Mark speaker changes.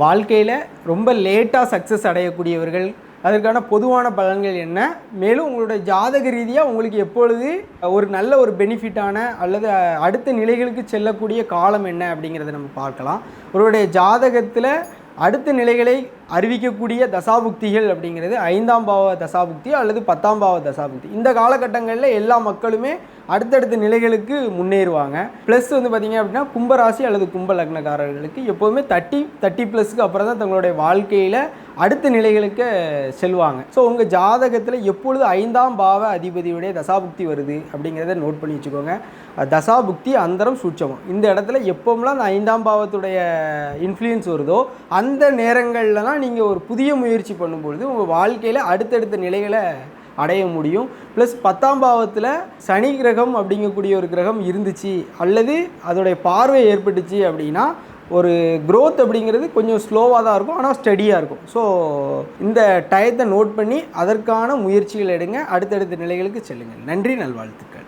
Speaker 1: வாழ்க்கையில் ரொம்ப லேட்டாக சக்ஸஸ் அடையக்கூடியவர்கள், அதற்கான பொதுவான பலன்கள் என்ன, மேலும் உங்களுடைய ஜாதக ரீதியாக உங்களுக்கு எப்பொழுது ஒரு நல்ல ஒரு பெனிஃபிட்டான அல்லது அடுத்த நிலைகளுக்கு செல்லக்கூடிய காலம் என்ன அப்படிங்கிறத நம்ம பார்க்கலாம். உங்களுடைய ஜாதகத்தில் அடுத்த நிலைகளை அறிவிக்கக்கூடிய தசாபுக்திகள் அப்படிங்கிறது 5ஆம் பாவ தசாபுக்தி அல்லது 10ஆம் பாவ தசாபுக்தி. இந்த காலகட்டங்களில் எல்லா மக்களுமே அடுத்தடுத்த நிலைகளுக்கு முன்னேறுவாங்க. ப்ளஸ் வந்து பார்த்திங்க அப்படின்னா கும்பராசி அல்லது கும்ப லக்னக்காரர்களுக்கு எப்போதுமே 30+ அப்புறம் தான் தங்களுடைய வாழ்க்கையில் அடுத்த நிலைகளுக்கு செல்வாங்க. ஸோ உங்கள் ஜாதகத்தில் எப்பொழுது 5ஆம் பாவ அதிபதியுடைய தசாபுக்தி வருது அப்படிங்கிறத நோட் பண்ணி வச்சுக்கோங்க. தசாபுக்தி அந்தரம் சூட்சமம் இந்த இடத்துல எப்போம்லாம் அந்த 5ஆம் பாவத்துடைய இன்ஃப்ளூயன்ஸ் வருதோ அந்த நேரங்கள்லாம் நீங்கள் ஒரு புதிய முயற்சி பண்ணும்பொழுது உங்கள் வாழ்க்கையில் அடுத்தடுத்த நிலைகளை அடைய முடியும். ப்ளஸ் 10ஆம் பாவத்தில் சனி கிரகம் அப்படிங்கக்கூடிய ஒரு கிரகம் இருந்துச்சு அல்லது அதோடைய பார்வை ஏற்பட்டுச்சு அப்படின்னா ஒரு க்ரோத் அப்படிங்கிறது கொஞ்சம் ஸ்லோவாக தான் இருக்கும், ஆனால் ஸ்டடியாக இருக்கும். ஸோ இந்த டயத்தை நோட் பண்ணி அதற்கான முயற்சிகள் எடுங்க, அடுத்தடுத்த நிலைகளுக்கு செல்லுங்கள். நன்றி, நல்வாழ்த்துக்கள்.